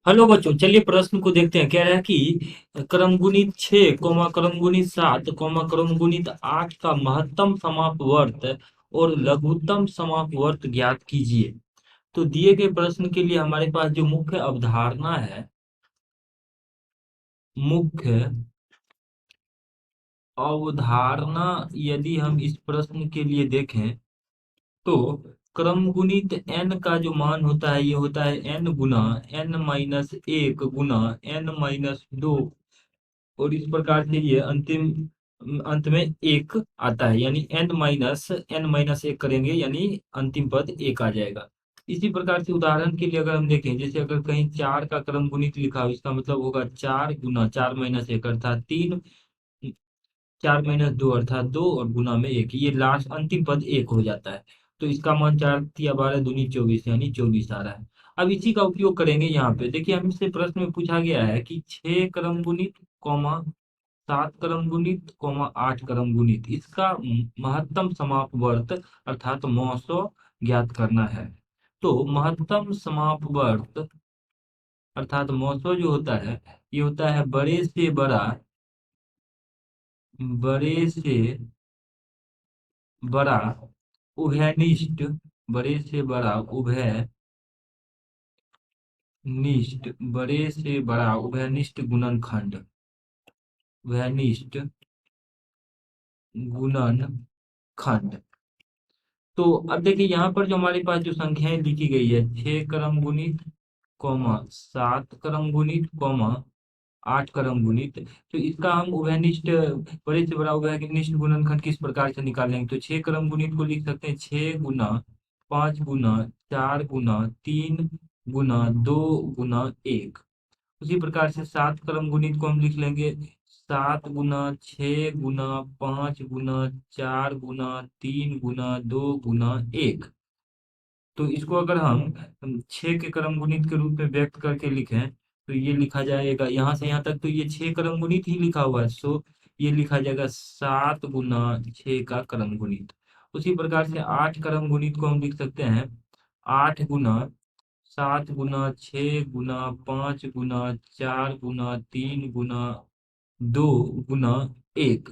Hello बच्चों, चलिए प्रश्न को देखते हैं। कह रहा है कि क्रम गुणित 6 क्रम गुणित 7 क्रम गुणित 8 का महत्तम समापवर्त और लघुत्तम समापवर्त ज्ञात कीजिए। तो दिए गए प्रश्न के लिए हमारे पास जो मुख्य अवधारणा है, मुख्य अवधारणा, यदि हम इस प्रश्न के लिए देखें तो क्रम गुणित n का जो मान होता है, ये होता है n गुना n-1 गुना n-2, और इस प्रकार से ये अंतिम अंत में एक आता है, यानी n-1 करेंगे यानी अंतिम पद एक आ जाएगा। इसी प्रकार से उदाहरण के लिए अगर हम देखें, जैसे अगर कहीं 4 का क्रम गुणित लिखा हो, इसका मतलब होगा 4 गुना 4-1 अर्थात 3, 4-2 अर्थात 2, और गुना में एक, ये लास्ट अंतिम पद एक हो जाता है। तो इसका मान 4 तिया 12 दूनी 24, यानी 24 आ रहा है। अब इसी का उपयोग करेंगे यहाँ पे। देखिए, हमसे प्रश्न में पूछा गया है कि 6 क्रम गुणित कॉमा 7 क्रम गुणित कॉमा 8 क्रम गुणित, इसका महत्तम समापवर्त अर्थात मौसो ज्ञात करना है। तो महत्तम समापवर्त अर्थात मौसो जो होता है, ये होता है बड़े से बड़ा, बड़े से बड़ा उभयनिष्ठ, बड़े से बड़ा उभयनिष्ठ, बड़े से बड़ा उभयनिष्ठ गुणनखंड, उभयनिष्ठ गुणनखंड। तो अब देखिए, यहाँ पर जो हमारे पास जो संख्याएं लिखी गई है, 6 क्रम गुणित कॉमा 7 क्रम गुणित कॉमा 8 क्रम गुणित, तो इसका हम उभयनिष्ठ, बड़े से बड़ा उभयनिष्ठ गुणनखंड किस प्रकार से निकालेंगे? तो 6 क्रम गुणित को लिख सकते हैं 6 गुना 5 गुना 4 गुना 3 गुना 2 गुना 1। उसी प्रकार से 7 क्रम गुणित को हम लिख लेंगे 7 गुना 6 गुना 5 गुना 4 गुना 3 गुना 2 गुना 1। तो इसको अगर हम 6 के क्रम गुणित के रूप में व्यक्त करके लिखें, तो ये लिखा जाएगा, यहाँ से यहाँ तक तो ये 6 क्रम गुणित ही लिखा हुआ है, सो ये लिखा जाएगा 7 गुना 6 का क्रम गुणित। उसी प्रकार से 8 क्रम गुणित को हम लिख सकते हैं 8 गुना 7 गुना 6 गुना 5 गुना 4 गुना 3 गुना 2 गुना 1।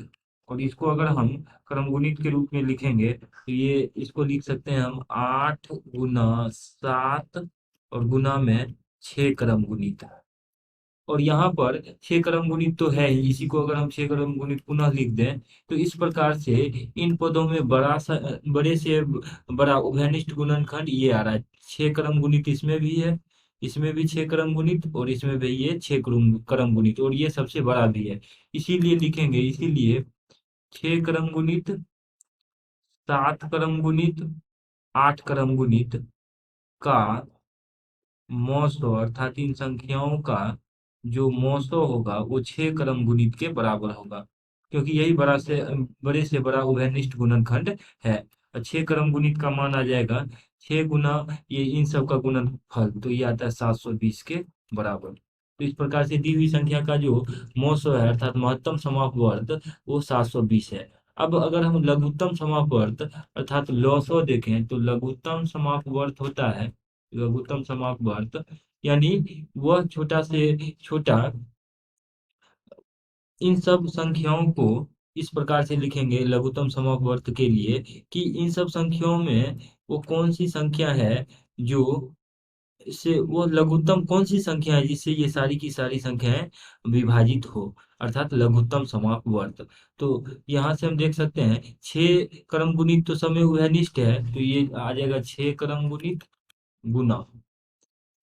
और इसको अगर हम क्रम गुणित के रूप में लिखेंगे, तो ये इसको लिख सकते हैं हम 8 गुना 7 और गुना में 6 क्रम गुणित। और यहाँ पर 6 क्रम गुणित तो है ही, इसी को अगर हम 6 क्रम गुणित पुनः लिख दें, तो इस प्रकार से इन पदों में बड़े से बड़ा उभयनिष्ठ गुणनखंड ये आ रहा है। 6 क्रम गुणित इसमें भी है, इसमें भी 6 क्रम गुणित, और इसमें भी ये 6 क्रम क्रम गुणित, और ये सबसे बड़ा भी है। इसीलिए लिखेंगे, इसीलिए 6 क्रम गुणित 7 क्रम गुणित 8 क्रम गुणित का मौसो अर्थात इन संख्याओं का जो मौसो होगा वो 6 क्रम गुणित के बराबर होगा, क्योंकि यही बड़े से बड़ा उभयनिष्ठ गुणनखंड है। और 6 क्रम गुणित का मान आ जाएगा 6 गुना ये इन सब का गुणनफल, तो ये आता है 720 के बराबर। तो इस प्रकार से दी हुई संख्या का जो मौसो है अर्थात महत्तम समापवर्त, वो 720 है। अब अगर हम लघुत्तम समापवर्त अर्थात लॉसो देखें, तो लघुत्तम समापवर्त होता है, लघुत्तम समापवर्त यानी वह छोटा से छोटा, इन सब संख्याओं को इस प्रकार से लिखेंगे लघुत्तम समापवर्त के लिए कि इन सब संख्याओं में वो कौन सी संख्या है जो इससे, वो लघुत्तम कौन सी संख्या है जिससे ये सारी की सारी संख्याएं विभाजित हो, अर्थात लघुत्तम समापवर्त। तो यहाँ से हम देख सकते हैं 6 क्रम गुणित तो समय उभयनिष्ठ है, तो ये आ जाएगा 6 क्रम गुणित गुना,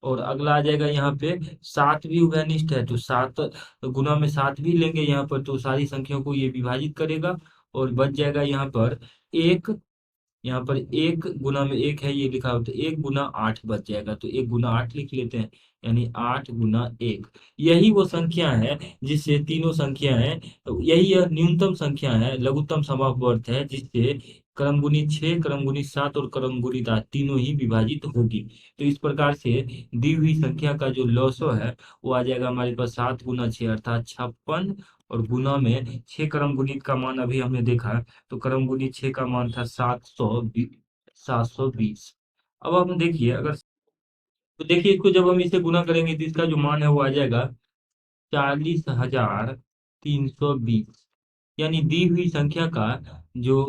और अगला आ जाएगा यहाँ पे 7 भी उभयनिष्ठ है, तो 7 गुना में 7 भी लेंगे यहाँ पर, तो सारी संख्याओं को ये विभाजित करेगा, और बच जाएगा यहाँ पर एक, यहाँ पर 1 गुना में 1 है ये लिखा हो, तो 1 गुना 8 बच जाएगा, तो 1 गुना 8 लिख लेते हैं, यानी 8 गुना 1। यही वो संख्या है जिससे तीनों संख्याएं, यही यह न्यूनतम संख्या है, लघुत्तम समापवर्त है, जिससे क्रम गुणित 6 क्रम गुणित 7 और क्रम गुणित 8 तीनों ही विभाजित होगी। तो इस प्रकार से दी हुई संख्या का जो लॉसो है वो आ जाएगा हमारे पास 7 गुना 6 अर्थात 56, और गुना में 6 क्रम गुणित का मान अभी हमने देखा, तो क्रम गुणित 6 का मान था 720। अब हम देखिए, अगर तो देखिए इसको जब हम इसे गुना करेंगे तो इसका जो मान है वो आ जाएगा 40,320। यानी दी हुई संख्या का जो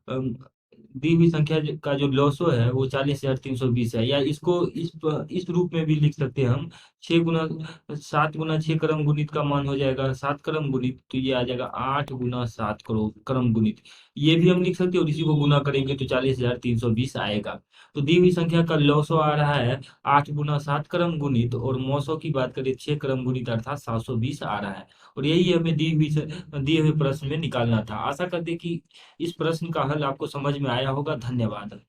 अम, दी हुई संख्या का जो लॉसो है वो 40,320 है। या इसको इस रूप में भी लिख सकते हैं हम। 7 गुना 6 क्रम गुणित का मान हो जाएगा 7 क्रम गुणित, तो ये आ जाएगा 8 गुना 7 क्रम गुणित। ये भी हम लिख सकते हैं और इसी को गुना करेंगे तो 40,320 आएगा। तो दी हुई संख्या का लॉसो आ रहा है 8 गुना 7 क्रम गुणित, और मौसों की बात करें 6 क्रम गुणित अर्थात 720 आ रहा है। और यही हमें दिए हुए प्रश्न में निकालना था। आशा करते कि इस प्रश्न का हल आपको समझ में आया होगा। धन्यवाद।